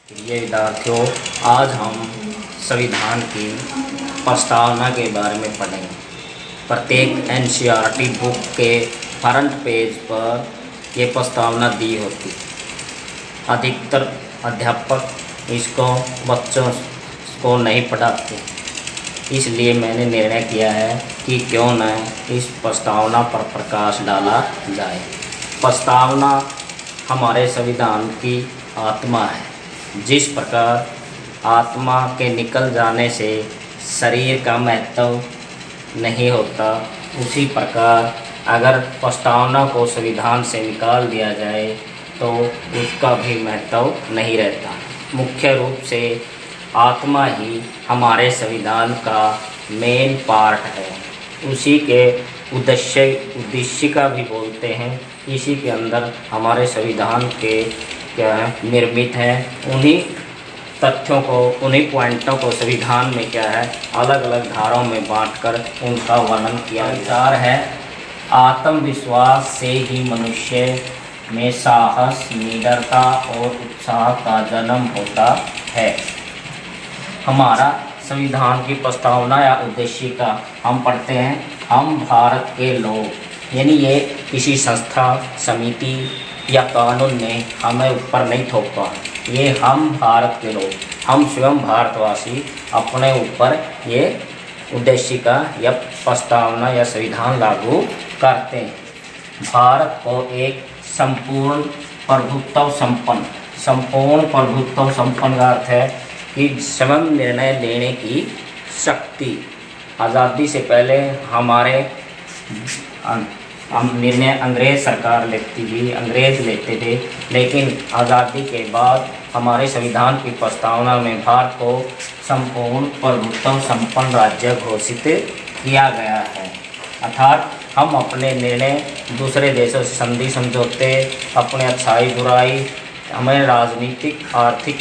प्रिय विद्यार्थियों, आज हम संविधान की प्रस्तावना के बारे में पढ़ेंगे। प्रत्येक एनसीईआरटी बुक के फ्रंट पेज पर ये प्रस्तावना दी होती। अधिकतर अध्यापक इसको बच्चों को नहीं पढ़ाते, इसलिए मैंने निर्णय किया है कि क्यों न इस प्रस्तावना पर प्रकाश डाला जाए। प्रस्तावना हमारे संविधान की आत्मा है। जिस प्रकार आत्मा के निकल जाने से शरीर का महत्व नहीं होता, उसी प्रकार अगर प्रस्तावना को संविधान से निकाल दिया जाए तो उसका भी महत्व नहीं रहता। मुख्य रूप से आत्मा ही हमारे संविधान का मेन पार्ट है। उसी के उद्देश्य का भी बोलते हैं। इसी के अंदर हमारे संविधान के क्या है निर्मित है। उन्हीं तथ्यों को, उन्हीं पॉइंटों को संविधान में क्या है अलग अलग धाराओं में बांटकर उनका वर्णन किया विचार है। आत्मविश्वास से ही मनुष्य में साहस, निडरता और उत्साह का जन्म होता है। हमारा संविधान की प्रस्तावना या उद्देश्य का हम पढ़ते हैं। हम भारत के लोग, यानी ये किसी संस्था, समिति या कानून ने हमें ऊपर नहीं थोपा। ये हम भारत के लोग, हम स्वयं भारतवासी अपने ऊपर ये उद्देश्य का या प्रस्तावना या संविधान लागू करते हैं। भारत को एक संपूर्ण प्रभुत्व संपन्न का अर्थ है कि स्वयं निर्णय लेने की शक्ति। आज़ादी से पहले हमारे निर्णय अंग्रेज़ सरकार लेती थी, अंग्रेज़ लेते थे, लेकिन आज़ादी के बाद हमारे संविधान की प्रस्तावना में भारत को संपूर्ण प्रभुत्व संपन्न राज्य घोषित किया गया है। अर्थात हम अपने निर्णय दूसरे देशों से संधि समझौते, अपने अच्छाई बुराई, हमें राजनीतिक, आर्थिक,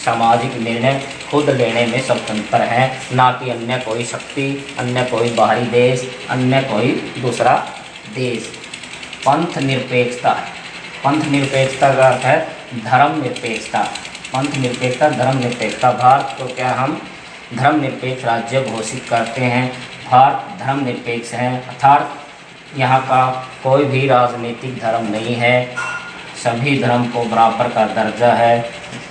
सामाजिक निर्णय खुद लेने में स्वतंत्र हैं, ना कि अन्य कोई शक्ति, अन्य कोई बाहरी देश, अन्य कोई दूसरा देश। पंथ निरपेक्षता का अर्थ है धर्म निरपेक्षता। पंथ निरपेक्षता, धर्म निरपेक्षता। भारत को क्या हम धर्म निरपेक्ष राज्य घोषित करते हैं। भारत धर्म निरपेक्ष है, अर्थात यहाँ का कोई भी राजनीतिक धर्म नहीं है। सभी धर्म को बराबर का दर्जा है।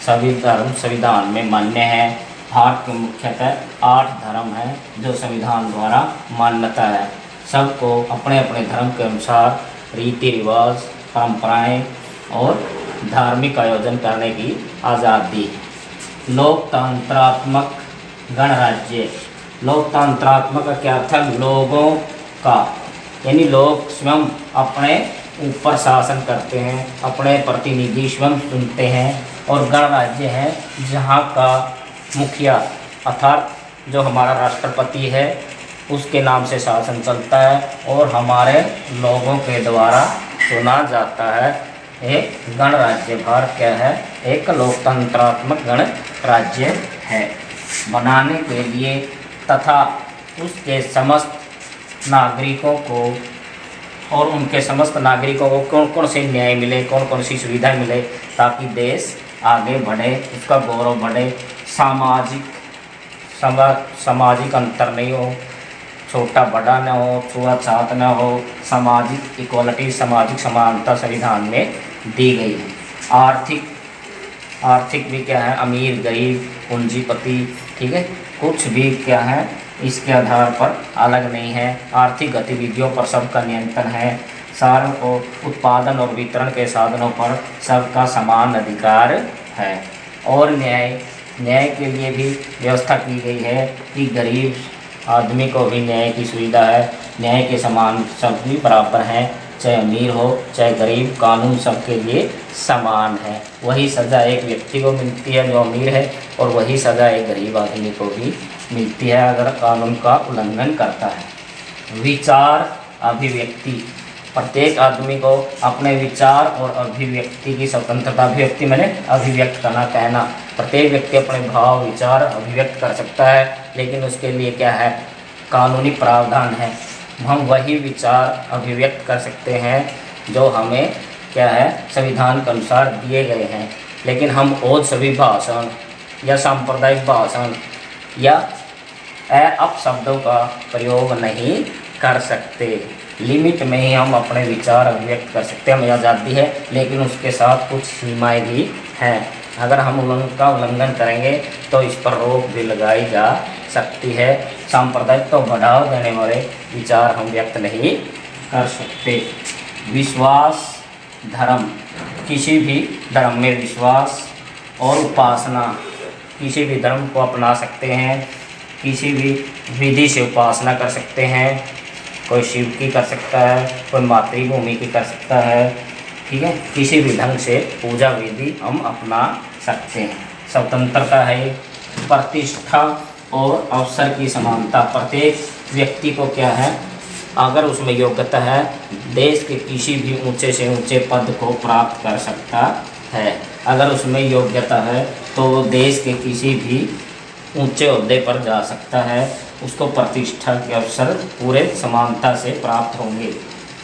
सभी धर्म संविधान में मान्य है। भारत के मुख्यतः 8 धर्म हैं जो संविधान द्वारा मान्यता है। सबको अपने अपने धर्म के अनुसार रीति रिवाज, परंपराएं और धार्मिक आयोजन करने की आज़ादी है। लोकतंत्रात्मक गणराज्य। लोकतंत्रात्मक का क्या अर्थ है? लोगों का, यानी लोग स्वयं अपने ऊपर शासन करते हैं, अपने प्रतिनिधि स्वयं चुनते हैं। और गणराज्य है जहाँ का मुखिया अर्थात जो हमारा राष्ट्रपति है उसके नाम से शासन चलता है और हमारे लोगों के द्वारा चुना जाता है। एक गणराज्य भारत क्या है? एक लोकतंत्रात्मक गणराज्य है। बनाने के लिए तथा उसके समस्त नागरिकों को और उनके समस्त नागरिकों को कौन कौन से न्याय मिले, कौन कौन सी सुविधा मिले, ताकि देश आगे बढ़े, उसका गौरव बढ़े, सामाजिक अंतर नहीं हो, छोटा बड़ा न हो, छुआछूत न हो, सामाजिक इक्वलिटी, सामाजिक समानता संविधान में दी गई है। आर्थिक भी क्या है? अमीर गरीब पूंजीपति, ठीक है, कुछ भी क्या है इसके आधार पर अलग नहीं है। आर्थिक गतिविधियों पर सबका नियंत्रण है। सारों को उत्पादन और वितरण के साधनों पर सबका समान अधिकार है। और न्याय के लिए भी व्यवस्था की गई है कि गरीब आदमी को भी न्याय की सुविधा है। न्याय के समान सब भी बराबर हैं, चाहे अमीर हो चाहे गरीब, कानून सबके लिए समान है। वही सज़ा एक व्यक्ति को मिलती है जो अमीर है, और वही सज़ा एक गरीब आदमी को भी मिलती है अगर कानून का उल्लंघन करता है। विचार अभिव्यक्ति। प्रत्येक आदमी को अपने विचार और अभिव्यक्ति की स्वतंत्रता, अभिव्यक्ति मैंने अभिव्यक्त करना, कहना। प्रत्येक व्यक्ति अपने भाव विचार अभिव्यक्त कर सकता है, लेकिन उसके लिए क्या है? कानूनी प्रावधान है। हम वही विचार अभिव्यक्त कर सकते हैं जो हमें क्या है संविधान के अनुसार दिए गए हैं। लेकिन हम और सभी भाषण या सांप्रदायिक भाषण या अपशब्दों का प्रयोग नहीं कर सकते। लिमिट में ही हम अपने विचार अभिव्यक्त कर सकते हैं। हमें आज़ादी है, लेकिन उसके साथ कुछ सीमाएं भी हैं। अगर हम उनका उल्लंघन करेंगे तो इस पर रोक भी लगाई जा सकती है। सांप्रदायिक को बढ़ावा देने वाले विचार हम व्यक्त नहीं कर सकते। विश्वास धर्म, किसी भी धर्म में विश्वास और उपासना, किसी भी धर्म को अपना सकते हैं, किसी भी विधि से उपासना कर सकते हैं। कोई शिव की कर सकता है, कोई मातृभूमि की कर सकता है, ठीक है। किसी भी ढंग से पूजा विधि हम अपना सकते हैं। स्वतंत्रता है, प्रतिष्ठा और अवसर की समानता। प्रत्येक व्यक्ति को क्या है, अगर उसमें योग्यता है, देश के किसी भी ऊंचे से ऊंचे पद को प्राप्त कर सकता है। अगर उसमें योग्यता है तो वो देश के किसी भी ऊंचे ओहदे पर जा सकता है। उसको प्रतिष्ठा के अवसर पूरे समानता से प्राप्त होंगे,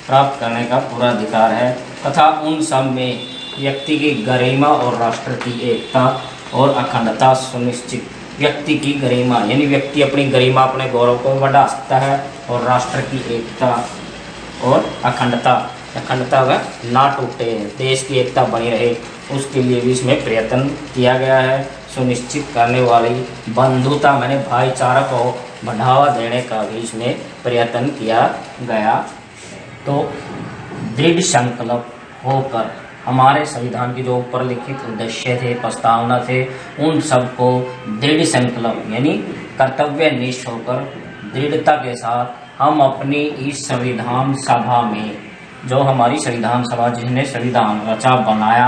प्राप्त करने का पूरा अधिकार है। तथा उन सब में व्यक्ति की गरिमा और राष्ट्र की एकता और अखंडता सुनिश्चित। व्यक्ति की गरिमा यानी व्यक्ति अपनी गरिमा, अपने गौरव को बढ़ा सकता है, और राष्ट्र की एकता और अखंडता वह ना टूटे, देश की एकता बनी रहे, उसके लिए भी इसमें प्रयत्न किया गया है। सुनिश्चित करने वाली बंधुता मैंने भाईचारा को बढ़ावा देने का भी इसमें प्रयत्न किया गया। तो दृढ़ संकल्प होकर हमारे संविधान के जो ऊपर लिखित उद्देश्य थे, प्रस्तावना थे, उन सबको दृढ़ संकल्प यानी कर्तव्यनिष्ठ होकर दृढ़ता के साथ हम अपनी इस संविधान सभा में, जो हमारी संविधान सभा जिसने संविधान रचा बनाया,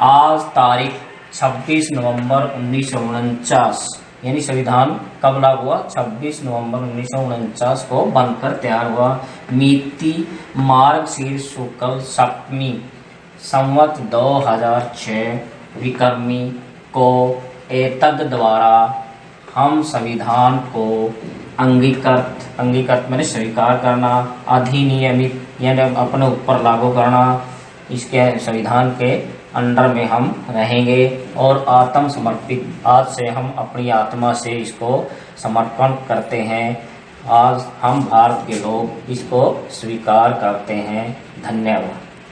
आज तारीख 26 नवंबर 1949 यानी संविधान कब लागू हुआ, 26 नवंबर 1949 को बनकर तैयार हुआ। मिति मार्गशीर्ष शुक्ल सप्तमी संवत 2006 विक्रमी को एतद द्वारा हम संविधान को अंगीकृत मैंने स्वीकार करना, अधिनियमित यानी अपने ऊपर लागू करना, इसके संविधान के अंडर में हम रहेंगे और आत्म समर्पित, आज से हम अपनी आत्मा से इसको समर्पण करते हैं। आज हम भारत के लोग इसको स्वीकार करते हैं। धन्यवाद।